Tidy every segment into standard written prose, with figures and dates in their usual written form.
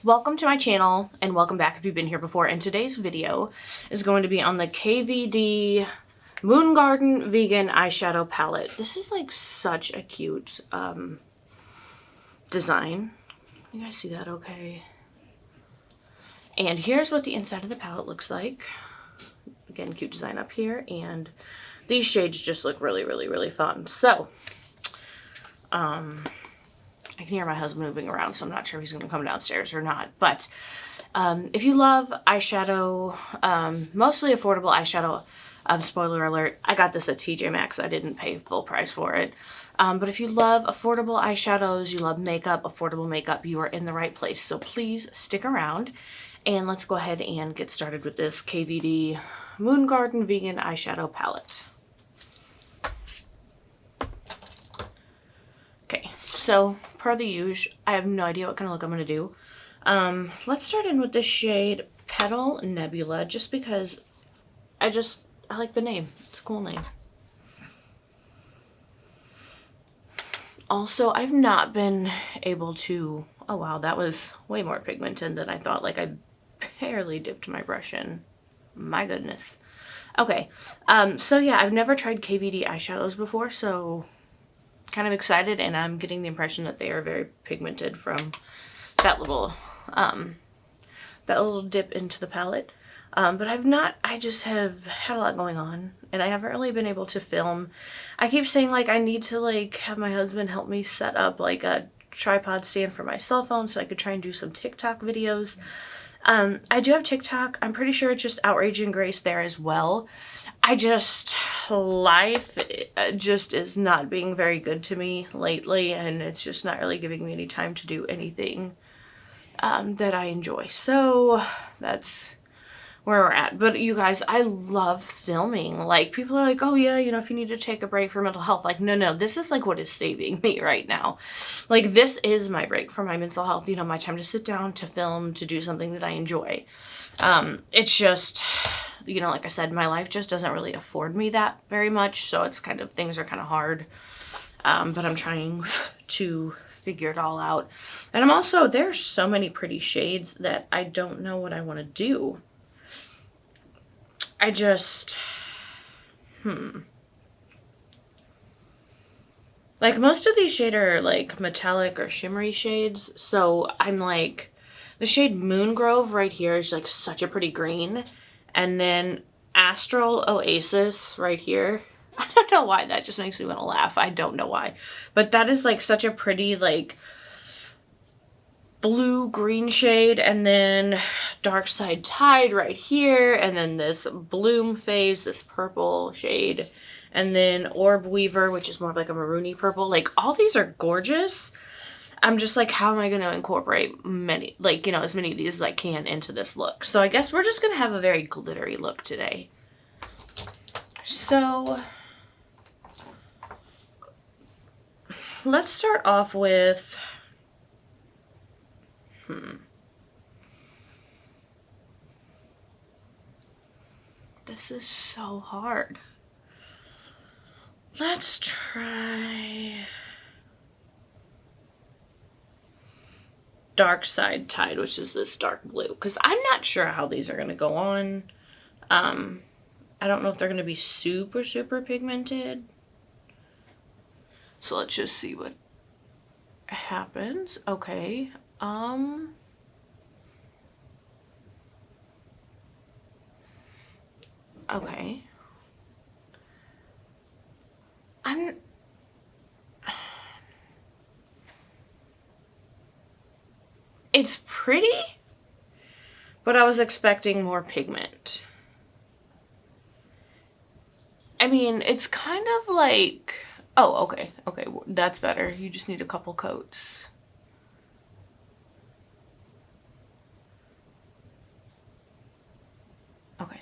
Welcome to my channel and welcome back if you've been here before. And today's video is going to be on the KVD Moongarden Vegan Eyeshadow Palette. This is like such a cute design. You guys see that okay? And here's what the inside of the palette looks like. Again, cute design up here, and these shades just look really, really, really fun. So, I can hear my husband moving around, so I'm not sure if he's going to come downstairs or not. But if you love eyeshadow, mostly affordable eyeshadow, spoiler alert, I got this at TJ Maxx. I didn't pay full price for it. But if you love affordable eyeshadows, you love makeup, affordable makeup, you are in the right place. So please stick around and let's go ahead and get started with this KVD Moongarden Vegan Eyeshadow Palette. Okay, so per the usual, I have no idea what kind of look I'm going to do. Let's start in with the shade Petal Nebula, just because I like the name. It's a cool name. Also, I've not been able to, oh wow, that was way more pigmented than I thought. Like I barely dipped my brush in. My goodness. Okay, so yeah, I've never tried KVD eyeshadows before, so kind of excited, and I'm getting the impression that they are very pigmented from that little dip into the palette. But I just have had a lot going on, and I haven't really been able to film. I keep saying like I need to like have my husband help me set up like a tripod stand for my cell phone so I could try and do some TikTok videos. I do have TikTok. I'm pretty sure it's just Outraging Grace there as well. Life just is not being very good to me lately, and it's just not really giving me any time to do anything that I enjoy. So that's where we're at. But you guys, I love filming. Like, people are like, oh yeah, you know, if you need to take a break for mental health. Like, no, this is like what is saving me right now. Like, this is my break for my mental health, you know, my time to sit down, to film, to do something that I enjoy. It's just, you know, like I said, my life just doesn't really afford me that very much, so it's kind of, things are kind of hard, but I'm trying to figure it all out. And I'm also, there's so many pretty shades that I don't know what I want to do. I just, like, most of these shades are like metallic or shimmery shades, so I'm like, the shade Moongrove right here is like such a pretty green. And then Astral Oasis right here. I don't know why, that just makes me want to laugh. I don't know why. But that is like such a pretty like blue-green shade. And then Dark Side Tide right here. And then this Bloom Phase, this purple shade. And then Orb Weaver, which is more of like a maroony purple. Like, all these are gorgeous. I'm just like, how am I going to incorporate many, like, you know, as many of these as I can into this look? So I guess we're just going to have a very glittery look today. So let's start off with, this is so hard. Let's try Dark Side Tide, which is this dark blue, because I'm not sure how these are going to go on. I don't know if they're going to be super, super pigmented. So let's just see what happens. Okay. Okay. It's pretty, but I was expecting more pigment. I mean, it's kind of like, oh, okay, that's better. You just need a couple coats. Okay.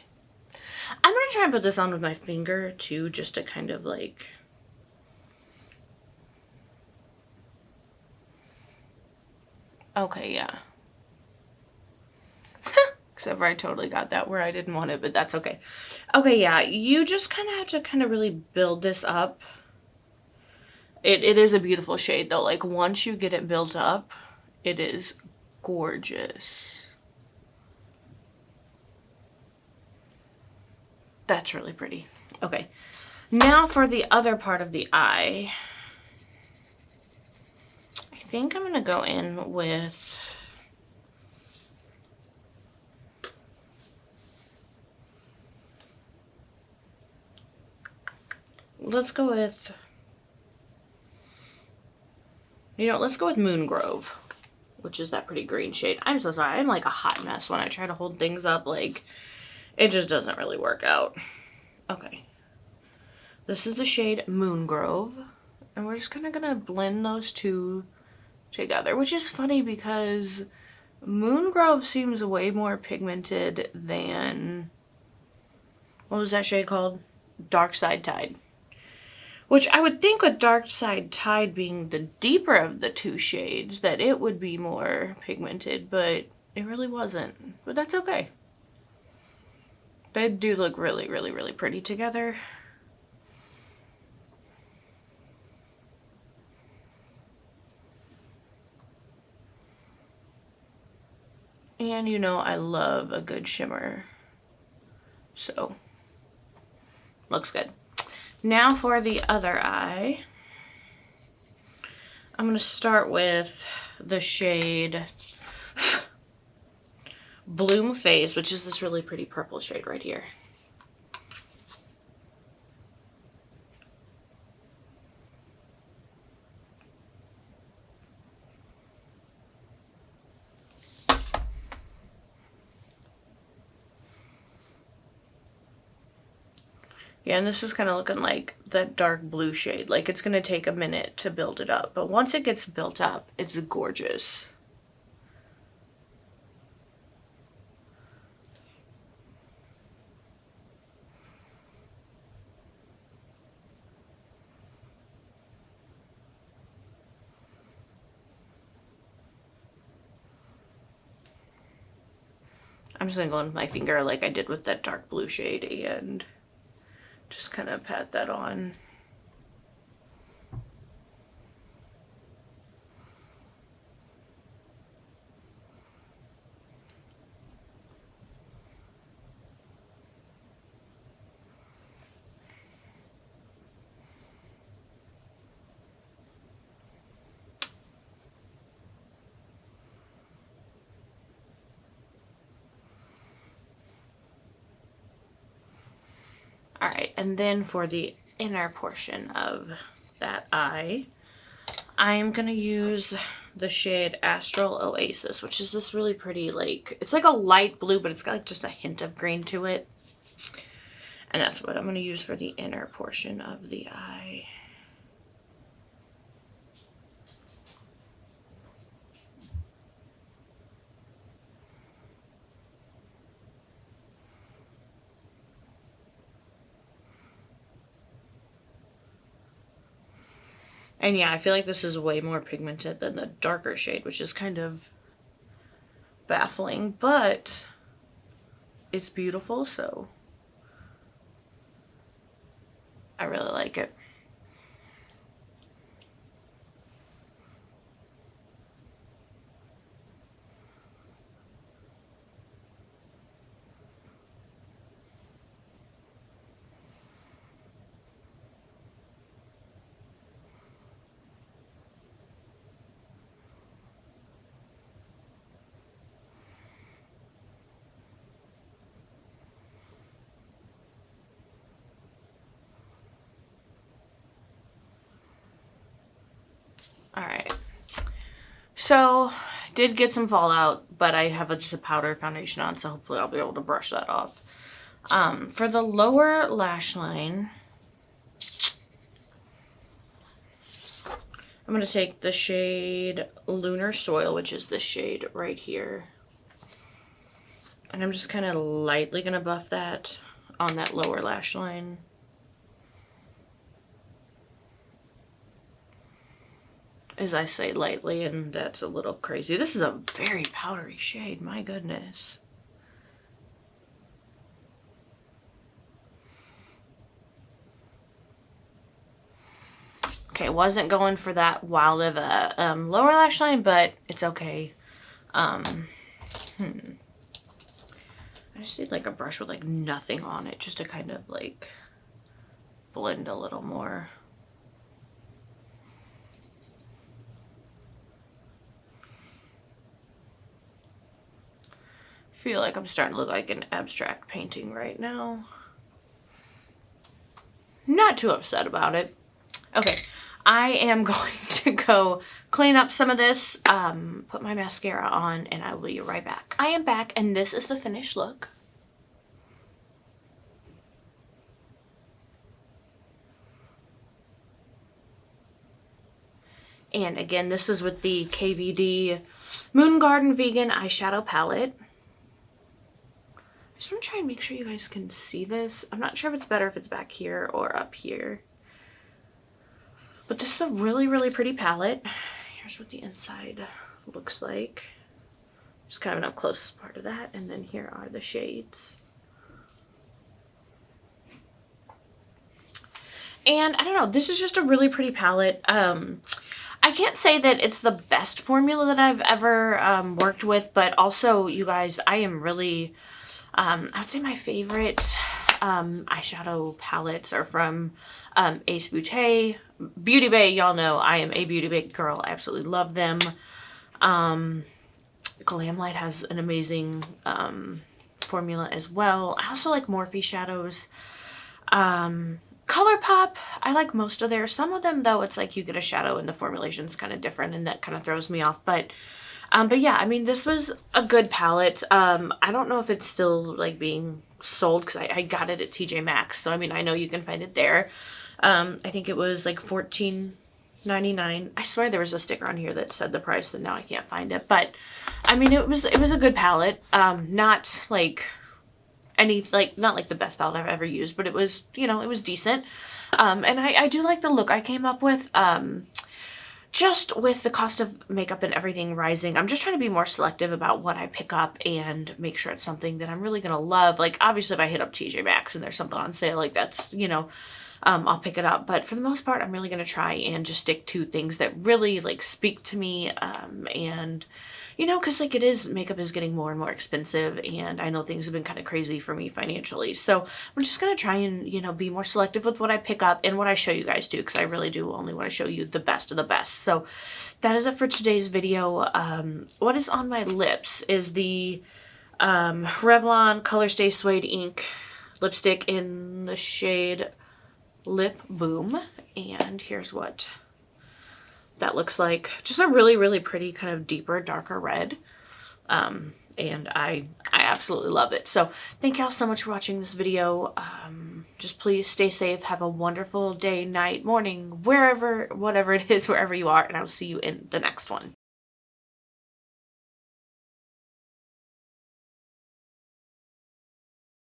I'm gonna try and put this on with my finger too, just to kind of like, okay, yeah. Except for I totally got that where I didn't want it, but that's okay. Okay, yeah, you just kind of have to kind of really build this up. It is a beautiful shade though. Like, once you get it built up, it is gorgeous. That's really pretty. Okay, now for the other part of the eye. I think I'm gonna go in with let's go with Moon Grove, which is that pretty green shade. I'm so sorry. I'm like a hot mess when I try to hold things up. Like, it just doesn't really work out. Okay. This is the shade Moon Grove. And we're just kind of going to blend those two together, which is funny because Moon Grove seems way more pigmented than, what was that shade called? Dark Side Tide. Which I would think with Dark Side Tide being the deeper of the two shades that it would be more pigmented, but it really wasn't. But that's okay. They do look really, really, really pretty together. And you know I love a good shimmer. So, looks good. Now for the other eye, I'm going to start with the shade Bloom Phase, which is this really pretty purple shade right here. Yeah, and this is kind of looking like that dark blue shade. Like, it's going to take a minute to build it up. But once it gets built up, it's gorgeous. I'm just going to go in with my finger like I did with that dark blue shade and just kind of pat that on. Alright, and then for the inner portion of that eye, I'm going to use the shade Astral Oasis, which is this really pretty, like, it's like a light blue, but it's got like just a hint of green to it. And that's what I'm going to use for the inner portion of the eye. And yeah, I feel like this is way more pigmented than the darker shade, which is kind of baffling, but it's beautiful, so I really like it. Alright, so did get some fallout, but I have just a powder foundation on, so hopefully I'll be able to brush that off. For the lower lash line, I'm going to take the shade Lunar Soil, which is this shade right here. And I'm just kind of lightly going to buff that on that lower lash line. As I say, lightly, and that's a little crazy. This is a very powdery shade, my goodness. Okay, wasn't going for that wild of a lower lash line, but it's okay. I just need like a brush with like nothing on it just to kind of like blend a little more. Feel like I'm starting to look like an abstract painting right now. Not too upset about it. Okay, I am going to go clean up some of this, put my mascara on, and I will be right back. I am back, and this is the finished look. And again, this is with the KVD Moongarden Vegan Eyeshadow Palette. I just want to try and make sure you guys can see this. I'm not sure if it's better if it's back here or up here. But this is a really, really pretty palette. Here's what the inside looks like. Just kind of an up close part of that. And then here are the shades. And I don't know, this is just a really pretty palette. I can't say that it's the best formula that I've ever worked with, but also, you guys, I am really, I would say my favorite eyeshadow palettes are from Ace Beauty. Beauty Bay, y'all know I am a Beauty Bay girl. I absolutely love them. Glamlight has an amazing formula as well. I also like Morphe shadows. ColourPop, I like most of theirs. Some of them, though, it's like you get a shadow and the formulation's kind of different, and that kind of throws me off. But yeah, I mean, this was a good palette. I don't know if it's still like being sold because I got it at TJ Maxx. So, I mean, I know you can find it there. I think it was like $14.99. I swear there was a sticker on here that said the price, and now I can't find it. But, I mean, it was a good palette. Not like not like the best palette I've ever used, but it was, you know, it was decent. And I do like the look I came up with. Just with the cost of makeup and everything rising, I'm just trying to be more selective about what I pick up and make sure it's something that I'm really going to love. Like, obviously, if I hit up TJ Maxx and there's something on sale, like that's, you know, I'll pick it up. But for the most part, I'm really going to try and just stick to things that really, like, speak to me. And, you know, because, like, makeup is getting more and more expensive. And I know things have been kind of crazy for me financially. So I'm just going to try and, you know, be more selective with what I pick up and what I show you guys too. Because I really do only want to show you the best of the best. So that is it for today's video. What is on my lips is the Revlon Colorstay Suede Ink lipstick in the shade Lip Boom, and here's what that looks like. Just a really, really pretty kind of deeper, darker red, and I absolutely love it. So thank y'all so much for watching this video. Just please stay safe, have a wonderful day, night, morning, whatever it is, wherever you are, and I will see you in the next one.